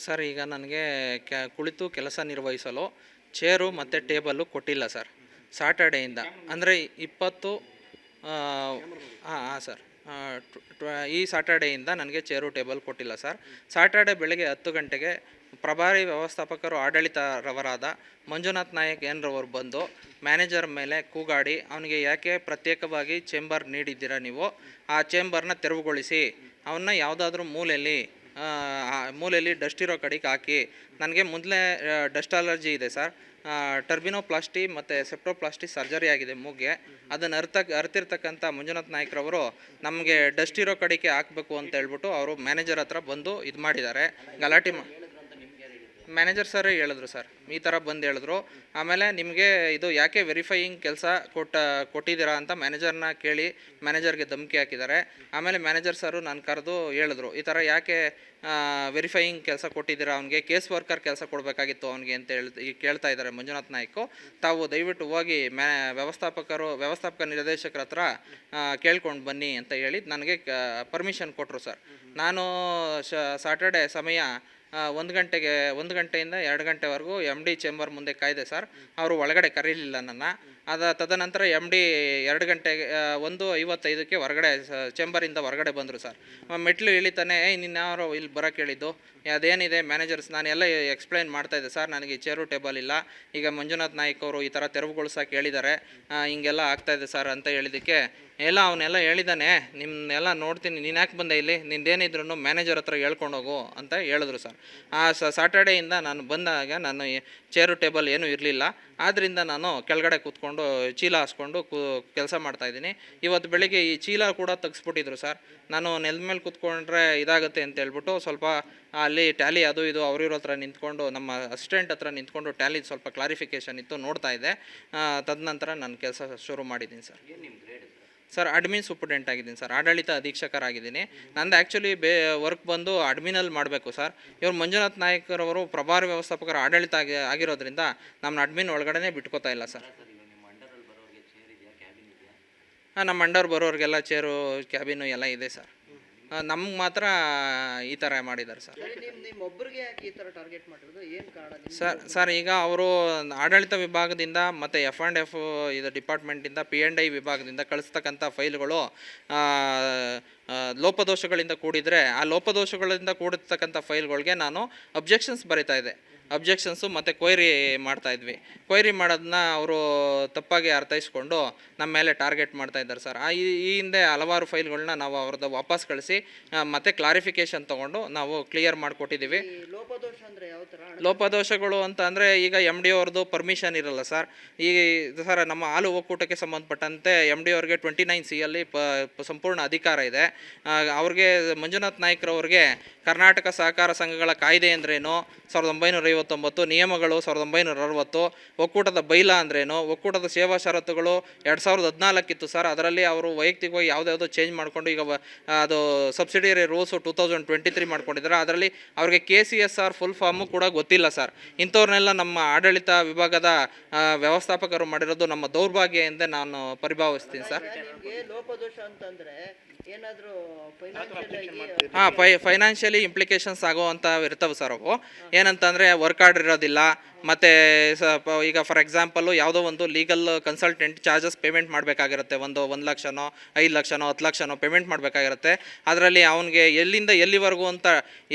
Sir ಈಗ ನನಗೆ ಕುಳಿತು ಕೆಲಸ ನಿರ್ವಹಿಸಲು ಚೇರು ಮತ್ತು ಟೇಬಲ್ಲು ಕೊಟ್ಟಿಲ್ಲ ಸರ್ ಸಾಟರ್ಡೆಯಿಂದ. ಅಂದರೆ 20 ಹಾಂ ಸರ್, ಈ ಸಾಟರ್ಡೆಯಿಂದ ನನಗೆ ಚೇರು ಟೇಬಲ್ ಕೊಟ್ಟಿಲ್ಲ ಸರ್. ಸಾಟರ್ಡೆ ಬೆಳಗ್ಗೆ 10 ಗಂಟೆಗೆ ಪ್ರಭಾರಿ ವ್ಯವಸ್ಥಾಪಕರು ಆಡಳಿತರವರಾದ ಮಂಜುನಾಥ್ ನಾಯಕ್ ಏನ್ರವರು ಬಂದು ಮ್ಯಾನೇಜರ್ ಮೇಲೆ ಕೂಗಾಡಿ, ಅವನಿಗೆ ಯಾಕೆ ಪ್ರತ್ಯೇಕವಾಗಿ ಚೇಂಬರ್ ನೀಡಿದ್ದೀರಾ ನೀವು, ಆ ಚೇಂಬರ್ನ ತೆರವುಗೊಳಿಸಿ, ಅವನ್ನ ಯಾವುದಾದ್ರೂ ಮೂಲೆಯಲ್ಲಿ ಡಸ್ಟ್ ಇರೋ ಕಡೆಗೆ ಹಾಕಿ. ನನಗೆ ಮೊದಲೇ ಡಸ್ಟ್ ಅಲರ್ಜಿ ಇದೆ ಸರ್. ಟರ್ಬಿನೋಪ್ಲಾಸ್ಟಿ ಮತ್ತು ಸೆಪ್ಟೋಪ್ಲಾಸ್ಟಿ ಸರ್ಜರಿ ಆಗಿದೆ ಮೂಗ್ಗೆ. ಅದನ್ನು ಅರ್ತಿರ್ತಕ್ಕಂಥ ಮಂಜುನಾಥ್ ನಾಯ್ಕರವರು ನಮಗೆ ಡಸ್ಟ್ ಇರೋ ಕಡೆಗೆ ಹಾಕಬೇಕು ಅಂತ ಹೇಳ್ಬಿಟ್ಟು ಅವರು ಮ್ಯಾನೇಜರ್ ಹತ್ರ ಬಂದು ಇದು ಮಾಡಿದ್ದಾರೆ, ಗಲಾಟೆ ಮ್ಯಾನೇಜರ್ ಸರ್ ಹೇಳಿದ್ರು ಸರ್, ಈ ಥರ ಬಂದು ಹೇಳಿದ್ರು. ಆಮೇಲೆ ನಿಮಗೆ ಇದು ಯಾಕೆ ವೆರಿಫೈಯಿಂಗ್ ಕೆಲಸ ಕೊಟ್ಟಿದ್ದೀರಾ ಅಂತ ಮ್ಯಾನೇಜರ್ನ ಕೇಳಿ ಮ್ಯಾನೇಜರ್ಗೆ ಧಮಕಿ ಹಾಕಿದ್ದಾರೆ. ಆಮೇಲೆ ಮ್ಯಾನೇಜರ್ ಸರು ನಾನು ಕರೆದು ಹೇಳಿದ್ರು, ಈ ಥರ ಯಾಕೆ ವೆರಿಫೈಯಿಂಗ್ ಕೆಲಸ ಕೊಟ್ಟಿದ್ದೀರಾ, ಅವ್ನಿಗೆ ಕೇಸ್ ವರ್ಕರ್ ಕೆಲಸ ಕೊಡಬೇಕಾಗಿತ್ತು ಅವ್ನಿಗೆ ಅಂತ ಕೇಳ್ತಾ ಇದ್ದಾರೆ ಮಂಜುನಾಥ್ ನಾಯ್ಕು. ತಾವು ದಯವಿಟ್ಟು ಹೋಗಿ ವ್ಯವಸ್ಥಾಪಕ ನಿರ್ದೇಶಕರ ಹತ್ರ ಕೇಳ್ಕೊಂಡು ಬನ್ನಿ ಅಂತ ಹೇಳಿ ನನಗೆ ಪರ್ಮಿಷನ್ ಕೊಟ್ಟರು ಸರ್. ನಾನು ಸಾಟರ್ಡೆ ಸಮಯ 1 ಗಂಟೆಯಿಂದ 2 ಗಂಟೆವರೆಗೂ MD ಚೇಂಬರ್ ಮುಂದೆ ಕಾಯ್ದೆ ಸರ್. ಅವರು ಒಳಗಡೆ ಕರೀಲಿಲ್ಲ ನನ್ನ. ತದನಂತರ MD 2 ಗಂಟೆಗೆ 1:55ಕ್ಕೆ ಚೇಂಬರಿಂದ ಹೊರಗಡೆ ಬಂದರು ಸರ್. ಮೆಟ್ಲು ಇಳಿತಾನೆ, ನಿನ್ಯಾರು ಇಲ್ಲಿ ಬರೋಕ್ಕೆ ಹೇಳಿದ್ದು, ಅದೇನಿದೆ ಮ್ಯಾನೇಜರ್ಸ್, ನಾನೆಲ್ಲ ಎಕ್ಸ್ಪ್ಲೈನ್ ಮಾಡ್ತಾಯಿದ್ದೆ ಸರ್, ನನಗೆ ಚೇರು ಟೇಬಲ್ ಇಲ್ಲ, ಈಗ ಮಂಜುನಾಥ್ ನಾಯ್ಕ ಅವರು ಈ ಥರ ತೆರವುಗೊಳಿಸೋಕೆ ಹೇಳಿದ್ದಾರೆ, ಹಿಂಗೆಲ್ಲ ಆಗ್ತಾಯಿದೆ ಸರ್ ಅಂತ ಹೇಳಿದ್ದಕ್ಕೆ, ಅವನ್ನೆಲ್ಲ ಹೇಳಿದ್ದಾನೆ, ನಿಮ್ಮನ್ನೆಲ್ಲ ನೋಡ್ತೀನಿ, ನೀನು ಯಾಕೆ ಬಂದೆ ಇಲ್ಲಿ, ನಿಂದೇನಿದ್ರು ಮ್ಯಾನೇಜರ್ ಹತ್ರ ಹೇಳ್ಕೊಂಡೋಗು ಅಂತ ಹೇಳಿದ್ರು ಸರ್. ಸಾಟರ್ಡೆಯಿಂದ ನಾನು ಬಂದಾಗ ನಾನು ಚೇರು ಟೇಬಲ್ ಏನೂ ಇರಲಿಲ್ಲ, ಆದ್ದರಿಂದ ನಾನು ಕೆಳಗಡೆ ಕೂತ್ಕೊಂಡು ಚೀಲ ಹಾಸ್ಕೊಂಡು ಕೆಲಸ ಮಾಡ್ತಾಯಿದ್ದೀನಿ. ಇವತ್ತು ಬೆಳಿಗ್ಗೆ ಈ ಚೀಲ ಕೂಡ ತೆಗೆಸ್ಬಿಟ್ಟಿದ್ರು ಸರ್. ನಾನು ನೆಲದ ಮೇಲೆ ಕೂತ್ಕೊಂಡ್ರೆ ಇದಾಗುತ್ತೆ ಅಂತ ಹೇಳ್ಬಿಟ್ಟು ಸ್ವಲ್ಪ ಅಲ್ಲಿ ಟ್ಯಾಲಿ ಅದು ಇದು ಅವ್ರಿರೋ ಹತ್ರ ನಿಂತ್ಕೊಂಡು, ನಮ್ಮ ಅಸಿಸ್ಟೆಂಟ್ ಹತ್ರ ನಿಂತ್ಕೊಂಡು ಟ್ಯಾಲಿ ಸ್ವಲ್ಪ ಕ್ಲಾರಿಫಿಕೇಷನ್ ಇತ್ತು, ನೋಡ್ತಾ ಇದ್ದೆ. ತದನಂತರ ನಾನು ಕೆಲಸ ಶುರು ಮಾಡಿದ್ದೀನಿ ಸರ್. ಸರ್ ಅಡ್ಮಿನ್ ಸೂಪರ್ಡೆಂಟ್ ಆಗಿದ್ದೀನಿ ಸರ್, ಆಡಳಿತ ಅಧೀಕ್ಷಕರಾಗಿದ್ದೀನಿ. ನಂದು ಆ್ಯಕ್ಚುಲಿ ವರ್ಕ್ ಬಂದು ಅಡ್ಮಿನಲ್ಲಿ ಮಾಡಬೇಕು ಸರ್. ಇವರು ಮಂಜುನಾಥ್ ನಾಯ್ಕರವರು ಪ್ರಭಾರಿ ವ್ಯವಸ್ಥಾಪಕರ ಆಡಳಿತ ಆಗಿರೋದ್ರಿಂದ ನಮ್ಮನ್ನ ಅಡ್ಮಿನ್ ಒಳಗಡೆ ಬಿಟ್ಕೋತಾ ಇಲ್ಲ ಸರ್. ನಮ್ಮ ಅಂಡರ್ ಬರೋರಿಗೆಲ್ಲ ಚೇರು, ಕ್ಯಾಬಿನು ಎಲ್ಲ ಇದೆ ಸರ್. ನಮ್ಗೆ ಮಾತ್ರ ಈ ಥರ ಮಾಡಿದ್ದಾರೆ ಸರ್. ಸರ್ ಈಗ ಅವರು ಆಡಳಿತ ವಿಭಾಗದಿಂದ ಮತ್ತು F&F ಇದು ಡಿಪಾರ್ಟ್ಮೆಂಟಿಂದ P&I ವಿಭಾಗದಿಂದ ಕಳಿಸ್ತಕ್ಕಂಥ ಫೈಲ್ಗಳು ಲೋಪದೋಷಗಳಿಂದ ಕೂಡಿದರೆ, ಆ ಲೋಪದೋಷಗಳಿಂದ ಕೂಡಿರ್ತಕ್ಕಂಥ ಫೈಲ್ಗಳಿಗೆ ನಾನು ಅಬ್ಜೆಕ್ಷನ್ಸ್ ಬರೀತಾ ಇದ್ದೆ. ಅಬ್ಜೆಕ್ಷನ್ಸು ಮತ್ತು ಮಾಡ್ತಾಯಿದ್ವಿ. ಕೊಯ್ರಿ ಮಾಡೋದನ್ನ ಅವರು ತಪ್ಪಾಗಿ ಅರ್ಥೈಸ್ಕೊಂಡು ನಮ್ಮ ಮೇಲೆ ಟಾರ್ಗೆಟ್ ಮಾಡ್ತಾಯಿದ್ದಾರೆ ಸರ್. ಈ ಹಿಂದೆ ಹಲವಾರು ಫೈಲ್ಗಳನ್ನ ನಾವು ಅವ್ರದ್ದು ವಾಪಸ್ ಕಳಿಸಿ ಮತ್ತೆ ಕ್ಲಾರಿಫಿಕೇಷನ್ ತೊಗೊಂಡು ನಾವು ಕ್ಲಿಯರ್ ಮಾಡಿಕೊಟ್ಟಿದ್ದೀವಿ. ಲೋಪದೋಷಗಳು ಅಂತ ಅಂದರೆ ಈಗ MD ಅವ್ರದ್ದು ಪರ್ಮಿಷನ್ ಇರಲ್ಲ ಸರ್. ಈಗ ಸರ್ ನಮ್ಮ ಹಾಲು ಒಕ್ಕೂಟಕ್ಕೆ ಸಂಬಂಧಪಟ್ಟಂತೆ MD ಅವ್ರಿಗೆ 29C ಅಲ್ಲಿ ಸಂಪೂರ್ಣ ಅಧಿಕಾರ ಇದೆ. ಅವ್ರಿಗೆ ಮಂಜುನಾಥ್ ನಾಯ್ಕರವ್ರಿಗೆ ಕರ್ನಾಟಕ ಸಹಕಾರ ಸಂಘಗಳ ಕಾಯ್ದೆ ಅಂದ್ರೇನು, 1959, ನಿಯಮಗಳು 1960, ಒಕ್ಕೂಟದ ಬೈಲಾ ಅಂದ್ರೇನು, ಒಕ್ಕೂಟದ ಸೇವಾ ಷರತ್ತುಗಳು 2014 ಇತ್ತು ಸರ್. ಅದರಲ್ಲಿ ಅವರು ವೈಯಕ್ತಿಕವಾಗಿ ಯಾವುದ್ಯಾವುದೋ ಚೇಂಜ್ ಮಾಡಿಕೊಂಡು ಈಗ ಅದು ಸಬ್ಸಿಡಿಯರಿ ರೂಲ್ಸು 2023 ಮಾಡ್ಕೊಂಡಿದ್ದಾರೆ. ಅದರಲ್ಲಿ ಅವ್ರಿಗೆ KCSR ಫುಲ್ ಫಾರ್ಮು ಕೂಡ ಗೊತ್ತಿಲ್ಲ ಸರ್. ಇಂಥವ್ರನ್ನೆಲ್ಲ ನಮ್ಮ ಆಡಳಿತ ವಿಭಾಗದ ವ್ಯವಸ್ಥಾಪಕರು ಮಾಡಿರೋದು ನಮ್ಮ ದೌರ್ಭಾಗ್ಯ ಎಂದೇ ನಾನು ಪರಿಭಾವಿಸ್ತೀನಿ ಸರ್. ಫೈನಾನ್ಷಿಯಲಿ ಇಂಪ್ಲಿಕೇಶನ್ಸ್ ಆಗೋವಂಥ ಇರ್ತವೆ ಸರ್. ಅವು ಏನಂತಂದರೆ ವರ್ಕ್ ಆರ್ಡರ್ ಇರೋದಿಲ್ಲ, ಮತ್ತು ಈಗ ಫಾರ್ ಎಕ್ಸಾಂಪಲ್ಲು ಯಾವುದೋ ಒಂದು ಲೀಗಲ್ ಕನ್ಸಲ್ಟೆಂಟ್ ಚಾರ್ಜಸ್ ಪೇಮೆಂಟ್ ಮಾಡಬೇಕಾಗಿರುತ್ತೆ, 1 ಲಕ್ಷನೋ 5 ಲಕ್ಷನೋ 10 ಲಕ್ಷನೋ ಪೇಮೆಂಟ್ ಮಾಡಬೇಕಾಗಿರುತ್ತೆ. ಅದರಲ್ಲಿ ಅವನಿಗೆ ಎಲ್ಲಿಂದ ಎಲ್ಲಿವರೆಗೂ ಅಂತ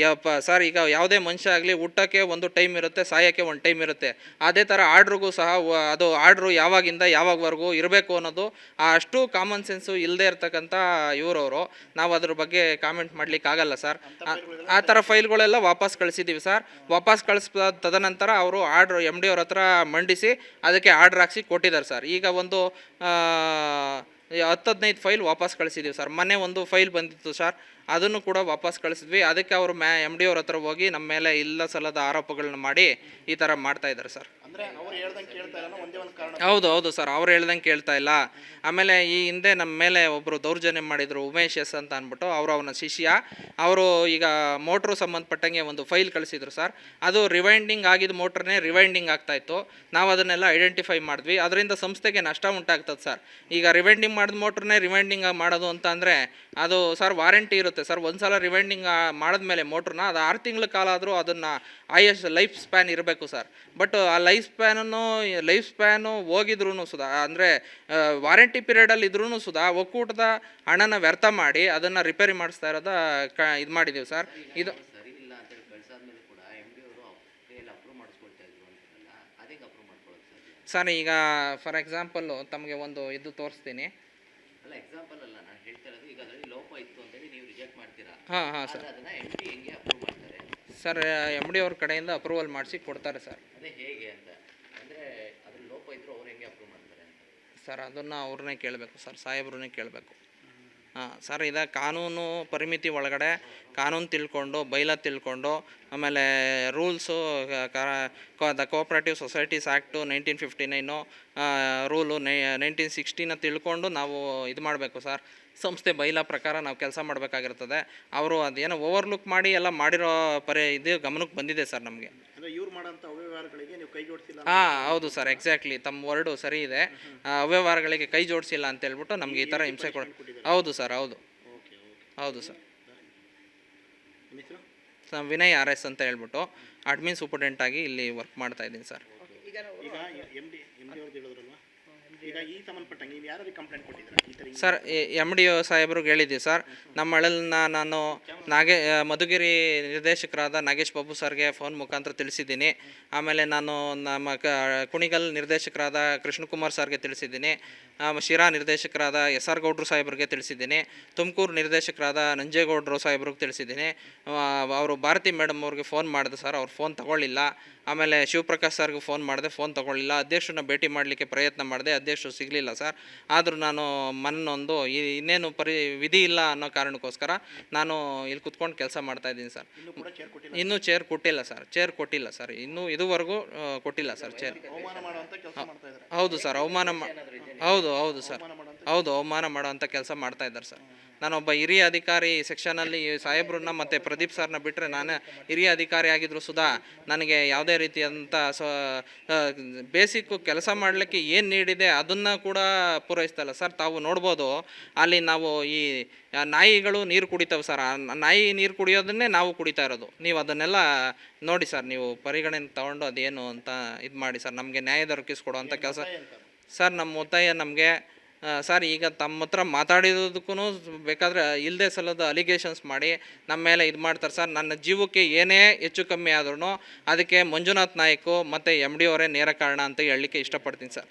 ಸರ್, ಈಗ ಯಾವುದೇ ಮನುಷ್ಯ ಆಗಲಿ ಊಟಕ್ಕೆ ಒಂದು ಟೈಮ್ ಇರುತ್ತೆ, ಸಾಯೋಕ್ಕೆ ಒಂದು ಟೈಮ್ ಇರುತ್ತೆ. ಅದೇ ಥರ ಆರ್ಡ್ರಿಗೂ ಸಹ ಅದು ಆರ್ಡ್ರು ಯಾವಾಗಿಂದ ಯಾವಾಗವರೆಗೂ ಇರಬೇಕು ಅನ್ನೋದು ಅಷ್ಟು ಕಾಮನ್ ಸೆನ್ಸು ಇಲ್ಲದೆ ಇರ್ತಕ್ಕಂಥ ಇವರವರು. ನಾವು ಅದ್ರ ಬಗ್ಗೆ ಕಾಮೆಂಟ್ ಮಾಡಲಿಕ್ಕಾಗಲ್ಲ ಸರ್. ಆ ಥರ ಫೈಲ್ಗಳೆಲ್ಲ ವಾಪಸ್ ಕಳಿಸಿದ್ದೀವಿ ಸರ್. ವಾಪಸ್ ಕಳಿಸಿದ ತದನಂತರ ಅವರು ಆರ್ಡ್ರ್ MD ಅವ್ರ ಹತ್ರ ಮಂಡಿಸಿ ಅದಕ್ಕೆ ಆರ್ಡ್ರ್ ಹಾಕ್ಸಿ ಕೊಟ್ಟಿದ್ದಾರೆ ಸರ್. ಈಗ ಒಂದು 10-15 ಫೈಲ್ ವಾಪಸ್ ಕಳಿಸಿದ್ದೀವಿ ಸರ್. ಮೊನ್ನೆ ಒಂದು ಫೈಲ್ ಬಂದಿತ್ತು ಸರ್, ಅದನ್ನು ಕೂಡ ವಾಪಸ್ ಕಳಿಸಿದ್ವಿ. ಅದಕ್ಕೆ ಅವರು MD ಅವ್ರ ಹತ್ರ ಹೋಗಿ ನಮ್ಮ ಮೇಲೆ ಇಲ್ಲ ಸಲ್ಲದ ಆರೋಪಗಳನ್ನ ಮಾಡಿ ಈ ಥರ ಮಾಡ್ತಾ ಇದ್ದಾರೆ ಸರ್. ಹೌದು ಹೌದು ಸರ್, ಅವ್ರು ಹೇಳ್ದಂಗೆ ಕೇಳ್ತಾ ಇಲ್ಲ. ಆಮೇಲೆ ಈ ಹಿಂದೆ ನಮ್ಮ ಮೇಲೆ ಒಬ್ಬರು ದೌರ್ಜನ್ಯ ಮಾಡಿದರು, ಉಮೇಶ್ ಎಸ್ ಅಂತ ಅಂದ್ಬಿಟ್ಟು. ಅವರು ಅವನ ಶಿಷ್ಯ. ಅವರು ಈಗ ಮೋಟ್ರು ಸಂಬಂಧಪಟ್ಟಂಗೆ ಒಂದು ಫೈಲ್ ಕಳಿಸಿದ್ರು ಸರ್. ಅದು ರಿವೈಂಡಿಂಗ್ ಆಗಿದ್ದ ಮೋಟ್ರನ್ನೇ ರಿವೈಂಡಿಂಗ್ ಆಗ್ತಾಯಿತ್ತು. ನಾವು ಅದನ್ನೆಲ್ಲ ಐಡೆಂಟಿಫೈ ಮಾಡಿದ್ವಿ. ಅದರಿಂದ ಸಂಸ್ಥೆಗೆ ನಷ್ಟ ಉಂಟಾಗ್ತದೆ ಸರ್. ಈಗ ರಿವೈಂಡಿಂಗ್ ಮಾಡಿದ ಮೋಟ್ರನ್ನೇ ರಿವೈಂಡಿಂಗ್ ಮಾಡೋದು ಅಂತ ಅಂದರೆ ಅದು ಸರ್ ವಾರಂಟಿ ಇರುತ್ತೆ ಸರ್. ಒಂದು ಸಲ ರಿವೈಂಡಿಂಗ್ ಮಾಡಿದ್ಮೇಲೆ ಮೋಟ್ರನ್ನ ಅದು 6 ತಿಂಗಳ ಕಾಲ ಆದರೂ ಅದನ್ನು ಲೈಫ್ ಸ್ಪ್ಯಾನ್ ಇರಬೇಕು ಸರ್. ಬಟ್ ಆ ಲೈಫ್ ಸ್ಪ್ಯಾನು ಹೋಗಿದ್ರೂ ಸುಧಾ, ಅಂದರೆ ವಾರಂಟಿ ಪೀರಿಯಡಲ್ಲಿ ಇದ್ರೂ ಸುಧಾ ಒಕ್ಕೂಟದ ಹಣನ ವ್ಯರ್ಥ ಮಾಡಿ ಅದನ್ನು ರಿಪೇರಿ ಮಾಡಿಸ್ತಾ ಇರೋದ ಇದು ಮಾಡಿದ್ದೀವಿ ಸರ್. ಇದು ಸರ್ ಈಗ ಫಾರ್ ಎಕ್ಸಾಂಪಲ್ಲು ತಮಗೆ ಒಂದು ಇದು ತೋರಿಸ್ತೀನಿ. ಹಾಂ ಹಾಂ ಸರ್. ಸರ್ ಎಮ್ ಡಿ ಅವ್ರ ಕಡೆಯಿಂದ ಅಪ್ರೂವಲ್ ಮಾಡಿಸಿ ಕೊಡ್ತಾರೆ ಸರ್. ಸರ್ ಅದನ್ನು ಅವ್ರನ್ನೇ ಕೇಳಬೇಕು ಸರ್, ಸಾಹೇಬ್ರನ್ನೇ ಕೇಳಬೇಕು. ಹಾಂ ಸರ್, ಇದು ಕಾನೂನು ಪರಿಮಿತಿ ಒಳಗಡೆ ಕಾನೂನು ತಿಳ್ಕೊಂಡು, ಬೈಲ ತಿಳ್ಕೊಂಡು, ಆಮೇಲೆ rules, the cooperative societies act 1959 rule 1960 ತಿಳ್ಕೊಂಡು ನಾವು ಇದು ಮಾಡಬೇಕು ಸರ್. ಸಂಸ್ಥೆ ಬೈಲ ಪ್ರಕಾರ ನಾವು ಕೆಲಸ ಮಾಡಬೇಕಾಗಿರ್ತದೆ. ಅವರು ಅದೇನೋ ಓವರ್ಲುಕ್ ಮಾಡಿ ಎಲ್ಲ ಮಾಡಿರೋ ಇದು ಗಮನಕ್ಕೆ ಬಂದಿದೆ ಸರ್ ನಮಗೆ. ಹಾಂ ಹೌದು ಸರ್, ಎಕ್ಸಾಕ್ಟ್ಲಿ ತಮ್ಮ ವರ್ಡು ಸರಿ ಇದೆ. ಅವ್ಯವಹಾರಗಳಿಗೆ ಕೈ ಜೋಡಿಸಿಲ್ಲ ಅಂತ ಹೇಳ್ಬಿಟ್ಟು ನಮಗೆ ಈ ಥರ ಹಿಂಸೆ ಹೌದು ಸರ್, ಹೌದು ಹೌದು ಸರ್. ವಿನಯ್ RS ಅಂತ ಹೇಳ್ಬಿಟ್ಟು ಅಡ್ಮಿನ್ ಸೂಪರ್ಡೆಂಟ್ ಆಗಿ ಇಲ್ಲಿ ವರ್ಕ್ ಮಾಡ್ತಾ ಇದ್ದೀನಿ ಸರ್. ಸರ್ ಎಮ್ ಡಿ ಸಾಹೇಬ್ರಿಗೆ ಹೇಳಿದ್ದೀವಿ ಸರ್. ನಮ್ಮ ಹಳಲ್ನ ನಾನು ಮಧುಗಿರಿ ನಿರ್ದೇಶಕರಾದ ನಾಗೇಶ್ ಬಾಬು ಸರ್ಗೆ ಫೋನ್ ಮುಖಾಂತರ ತಿಳಿಸಿದ್ದೀನಿ. ಆಮೇಲೆ ನಾನು ನಮ್ಮ ಕುಣಿಗಲ್ ನಿರ್ದೇಶಕರಾದ ಕೃಷ್ಣಕುಮಾರ್ ಸರ್ಗೆ ತಿಳಿಸಿದ್ದೀನಿ. ಶಿರಾ ನಿರ್ದೇಶಕರಾದ SR ಗೌಡ್ರು ಸಾಹೇಬ್ರಿಗೆ ತಿಳಿಸಿದ್ದೀನಿ. ತುಮಕೂರು ನಿರ್ದೇಶಕರಾದ ನಂಜೇಗೌಡರು ಸಾಹೇಬ್ರಿಗೆ ತಿಳಿಸಿದ್ದೀನಿ. ಅವರು ಭಾರತಿ ಮೇಡಮ್ ಅವ್ರಿಗೆ ಫೋನ್ ಮಾಡಿದೆ ಸರ್, ಅವ್ರು ಫೋನ್ ತಗೊಳ್ಳಿಲ್ಲ. ಆಮೇಲೆ ಶಿವಪ್ರಕಾಶ್ ಸರ್ಗೆ ಫೋನ್ ಮಾಡಿದೆ, ಫೋನ್ ತೊಗೊಳ್ಳಿಲ್ಲ. ಅಧ್ಯಕ್ಷರನ್ನ ಭೇಟಿ ಮಾಡಲಿಕ್ಕೆ ಪ್ರಯತ್ನ ಮಾಡಿದೆ, ಅಧ್ಯಕ್ಷರು ಸಿಗಲಿಲ್ಲ ಸರ್. ಆದರೂ ನಾನು ಮನ್ನೊಂದು ಇನ್ನೇನು ವಿಧಿ ಇಲ್ಲ ಅನ್ನೋ ಕಾರಣಕ್ಕೋಸ್ಕರ ನಾನು ಇಲ್ಲಿ ಕುತ್ಕೊಂಡು ಕೆಲಸ ಮಾಡ್ತಾಯಿದ್ದೀನಿ ಸರ್. ಇನ್ನೂ ಚೇರ್ ಕೊಟ್ಟಿಲ್ಲ ಸರ್, ಇನ್ನೂ ಇದುವರೆಗೂ ಕೊಟ್ಟಿಲ್ಲ ಸರ್ ಚೇರ್. ಹೌದು ಸರ್, ಹೌದು ಸರ್, ಅವಮಾನ ಮಾಡೋವಂಥ ಕೆಲಸ ಮಾಡ್ತಾ ಇದ್ದಾರೆ ಸರ್. ನಾನೊಬ್ಬ ಹಿರಿಯ ಅಧಿಕಾರಿ ಸೆಕ್ಷನಲ್ಲಿ ಸಾಹೇಬ್ರನ್ನ ಮತ್ತು ಪ್ರದೀಪ್ ಸರ್ನ ಬಿಟ್ಟರೆ ನಾನು ಹಿರಿಯ ಅಧಿಕಾರಿ ಆಗಿದ್ರು ಸುಧಾ ನನಗೆ ಯಾವುದೇ ರೀತಿಯಾದಂಥ ಬೇಸಿಕ್ಕು ಕೆಲಸ ಮಾಡಲಿಕ್ಕೆ ಏನು ನೀಡಿದೆ ಅದನ್ನು ಕೂಡ ಪೂರೈಸ್ತಾಯಿಲ್ಲ ಸರ್. ತಾವು ನೋಡ್ಬೋದು ಅಲ್ಲಿ ನಾವು ಈ ನಾಯಿಗಳು ನೀರು ಕುಡಿತಾವೆ ಸರ್. ನಾಯಿ ನೀರು ಕುಡಿಯೋದನ್ನೇ ನಾವು ಕುಡಿತಾ ಇರೋದು. ನೀವು ಅದನ್ನೆಲ್ಲ ನೋಡಿ ಸರ್, ನೀವು ಪರಿಗಣನೆ ತಗೊಂಡು ಅದೇನು ಅಂತ ಇದು ಮಾಡಿ ಸರ್, ನಮಗೆ ನ್ಯಾಯ ದೊರಕಿಸ್ಕೊಡೋವಂಥ ಕೆಲಸ ಸರ್. ನಮ್ಮ ಒತ್ತಾಯ ನಮಗೆ ಸರ್, ಈಗ ತಮ್ಮ ಹತ್ರ ಮಾತಾಡಿರೋದಕ್ಕೂ ಬೇಕಾದರೆ ಇಲ್ಲದೆ ಸಲ್ಲದ ಅಲಿಗೇಷನ್ಸ್ ಮಾಡಿ ನಮ್ಮ ಮೇಲೆ ಇದು ಮಾಡ್ತಾರೆ ಸರ್. ನನ್ನ ಜೀವಕ್ಕೆ ಏನೇ ಹೆಚ್ಚು ಕಮ್ಮಿ ಆದ್ರೂ ಅದಕ್ಕೆ ಮಂಜುನಾಥ್ ನಾಯ್ಕು ಮತ್ತು MD ಅವರೇ ನೇರ ಕಾರಣ ಅಂತ ಹೇಳಲಿಕ್ಕೆ ಇಷ್ಟಪಡ್ತೀನಿ ಸರ್.